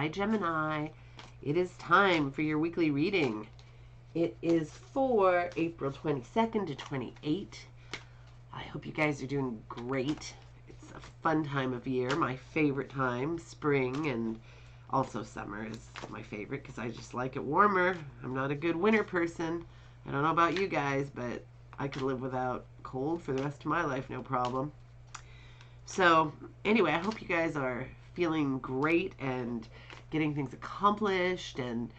Hi, Gemini. It is time for your weekly reading. It is for April 22nd to 28th. I hope you guys are doing great. It's a fun time of year, my favorite time. Spring and also summer is my favorite because I just like it warmer. I'm not a good winter person. I don't know about you guys, but I could live without cold for the rest of my life, no problem. So, anyway, I hope you guys are feeling great and getting things accomplished and,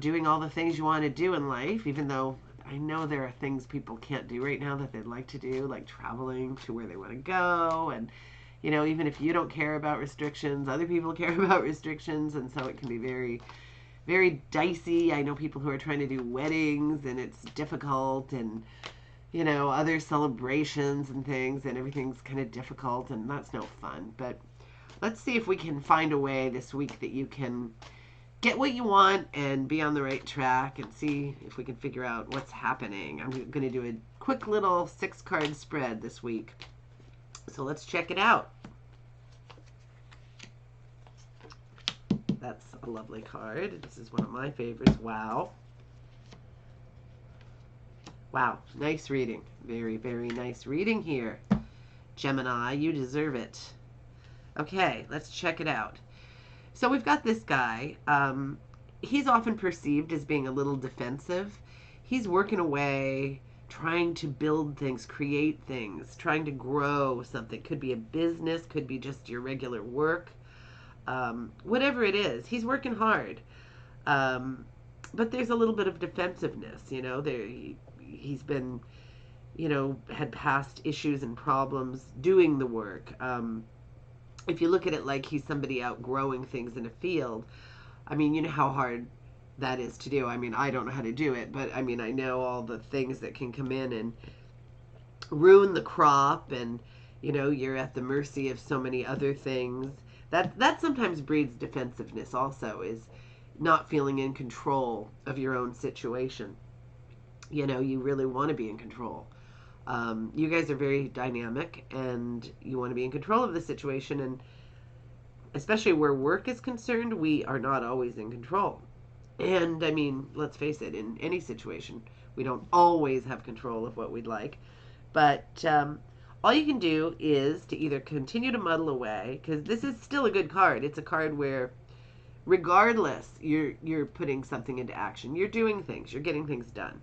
doing all the things you want to do in life, even though I know there are things people can't do right now that they'd like to do, like traveling to where they want to go. And, even if you don't care about restrictions, other people care about restrictions. And so it can be very, very dicey. I know people who are trying to do weddings and it's difficult, and other celebrations and things, and everything's kind of difficult, and that's no fun. But let's see if we can find a way this week that you can get what you want and be on the right track, and see if we can figure out what's happening. I'm going to do a quick little 6-card spread this week. So let's check it out. That's a lovely card. This is one of my favorites. Wow. Wow, nice reading. Very, very nice reading here. Gemini, you deserve it. Okay, let's check it out. So we've got this guy. He's often perceived as being a little defensive. He's working away, trying to build things, create things, trying to grow something. Could be a business, could be just your regular work. Whatever it is, he's working hard. But there's a little bit of defensiveness, he's been, had past issues and problems doing the work. If you look at it like he's somebody outgrowing things in a field, I mean, you know how hard that is to do. I mean, I don't know how to do it, but I mean, I know all the things that can come in and ruin the crop, and, you're at the mercy of so many other things. That sometimes breeds defensiveness also, is not feeling in control of your own situation. You really want to be in control. You guys are very dynamic, and you want to be in control of the situation, and especially where work is concerned, we are not always in control. And I mean, let's face it, in any situation, we don't always have control of what we'd like. But all you can do is to either continue to muddle away, because this is still a good card. It's a card where regardless, you're putting something into action. You're doing things. You're getting things done.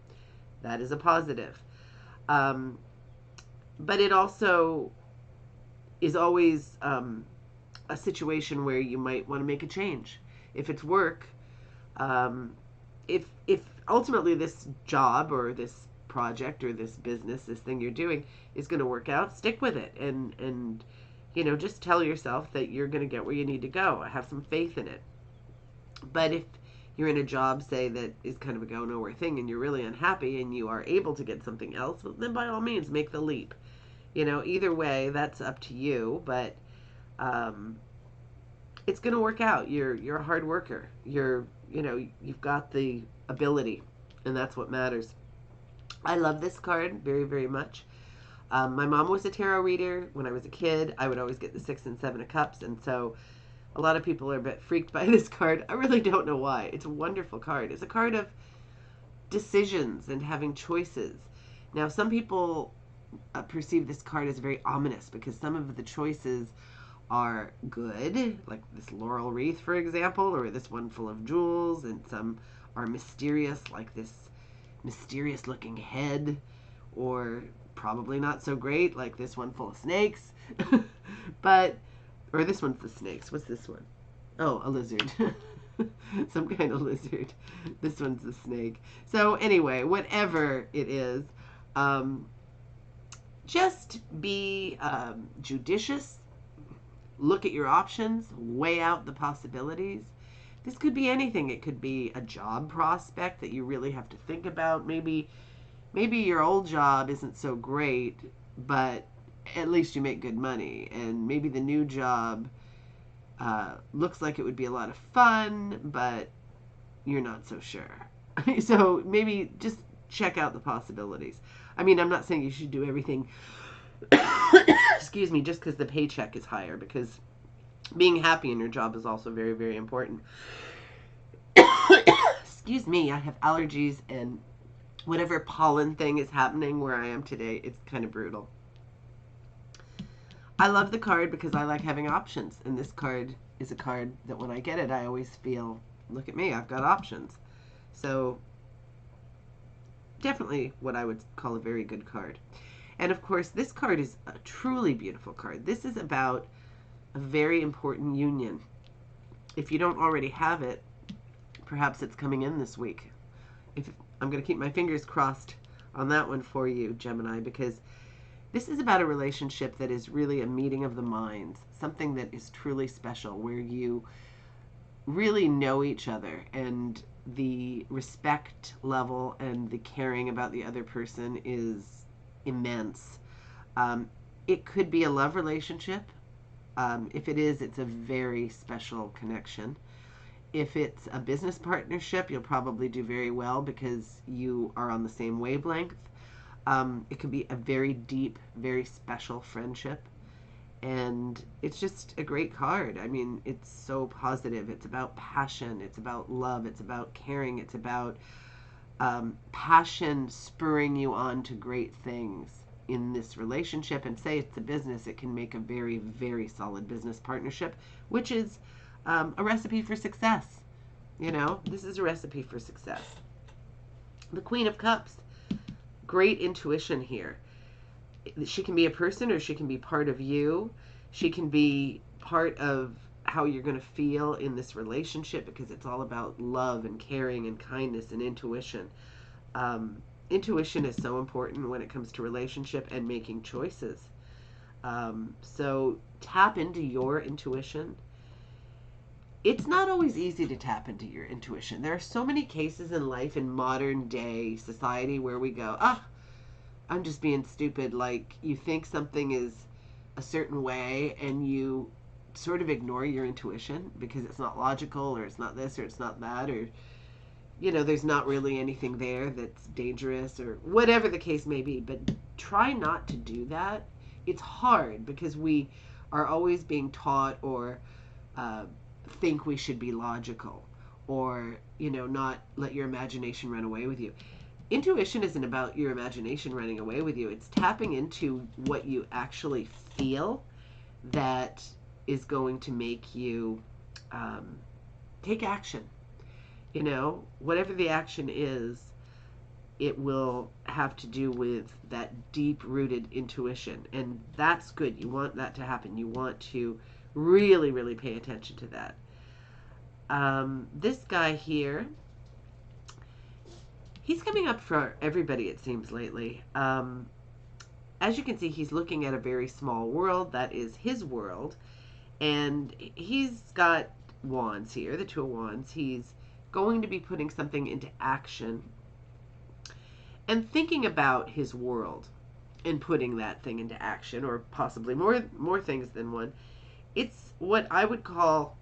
That is a positive. But it also is always a situation where you might want to make a change. If it's work, if ultimately this job or this project or this business, this thing you're doing is going to work out, stick with it, and just tell yourself that you're going to get where you need to go. Have some faith in it. But if you're in a job, say, that is kind of a go nowhere thing, and you're really unhappy and you are able to get something else, well, then by all means make the leap. Either way, that's up to you, but it's going to work out. You're a hard worker. You've got the ability, and that's what matters. I love this card very, very much. My mom was a tarot reader. When I was a kid, I would always get the 6 and 7 of Cups, and so a lot of people are a bit freaked by this card. I really don't know why. It's a wonderful card. It's a card of decisions and having choices. Now, some people perceive this card as very ominous because some of the choices are good, like this laurel wreath, for example, or this one full of jewels, and some are mysterious, like this mysterious looking head, or probably not so great, like this one full of snakes. Or this one's the snakes. What's this one? Oh, a lizard. Some kind of lizard. This one's the snake. So anyway, whatever it is, just be judicious. Look at your options. Weigh out the possibilities. This could be anything. It could be a job prospect that you really have to think about. Maybe your old job isn't so great, but at least you make good money. And maybe the new job looks like it would be a lot of fun, but you're not so sure. So maybe just check out the possibilities. I mean, I'm not saying you should do everything, excuse me, just because the paycheck is higher, because Being happy in your job is also very, very important. Excuse me, I have allergies, and whatever pollen thing is happening where I am today, it's kind of brutal. I love the card because I like having options, and this card is a card that when I get it, I always feel, look at me, I've got options. So definitely what I would call a very good card. And of course, this card is a truly beautiful card. This is about a very important union. If you don't already have it, perhaps it's coming in this week. If I'm going to keep my fingers crossed on that one for you, Gemini, because this is about a relationship that is really a meeting of the minds, something that is truly special, where you really know each other, and the respect level and the caring about the other person is immense. Um, it could be a love relationship. If it is, it's a very special connection. If it's a business partnership, you'll probably do very well because you are on the same wavelength. It could be a very deep, very special friendship. And it's just a great card. I mean, it's so positive. It's about passion. It's about love. It's about caring. It's about passion spurring you on to great things in this relationship. And say it's a business, it can make a very, very solid business partnership, which is a recipe for success. You know, this is a recipe for success. The Queen of Cups, great intuition here. She can be a person, or she can be part of you. She can be part of how you're going to feel in this relationship, because it's all about love and caring and kindness and intuition. Intuition is so important when it comes to relationship and making choices. So tap into your intuition. It's not always easy to tap into your intuition. There are so many cases in life, in modern day society, where we go, I'm just being stupid. Like, you think something is a certain way and you sort of ignore your intuition because it's not logical, or it's not this, or it's not that, or, you know, there's not really anything there that's dangerous, or whatever the case may be. But try not to do that. It's hard because we are always being taught, or think we should be logical, or, you know, not let your imagination run away with you. Intuition isn't about your imagination running away with you. It's tapping into what you actually feel that is going to make you take action. You know, whatever the action is, it will have to do with that deep-rooted intuition. And that's good. You want that to happen. You want to really, really pay attention to that. This guy here, he's coming up for everybody, it seems, lately. As you can see, he's looking at a very small world. That is his world. And he's got wands here, the Two of Wands. He's going to be putting something into action and thinking about his world and putting that thing into action, or possibly more things than one. It's what I would call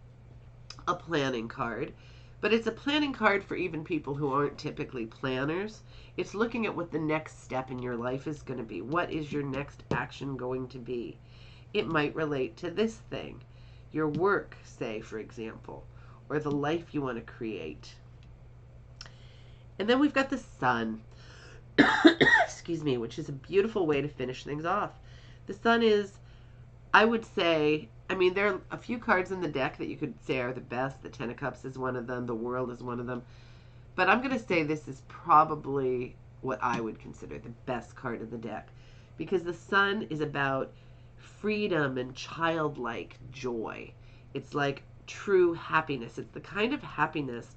a planning card, but it's a planning card for even people who aren't typically planners. It's looking at what the next step in your life is going to be. What is your next action going to be? It might relate to this thing, your work, say, for example, or the life you want to create. And then we've got the Sun, excuse me, which is a beautiful way to finish things off. The Sun is, I would say, I mean, there are a few cards in the deck that you could say are the best. The Ten of Cups is one of them. The World is one of them. But I'm going to say this is probably what I would consider the best card of the deck, because the Sun is about freedom and childlike joy. It's like true happiness. It's the kind of happiness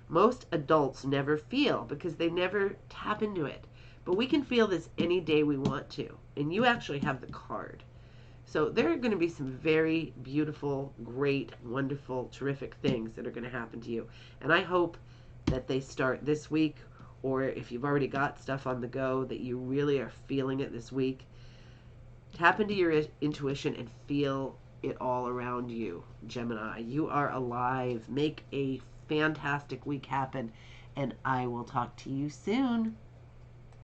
most adults never feel because they never tap into it. But we can feel this any day we want to. And you actually have the card. So there are going to be some very beautiful, great, wonderful, terrific things that are going to happen to you. And I hope that they start this week, or if you've already got stuff on the go, that you really are feeling it this week. Tap into your intuition and feel it all around you, Gemini. You are alive. Make a fantastic week happen, and I will talk to you soon.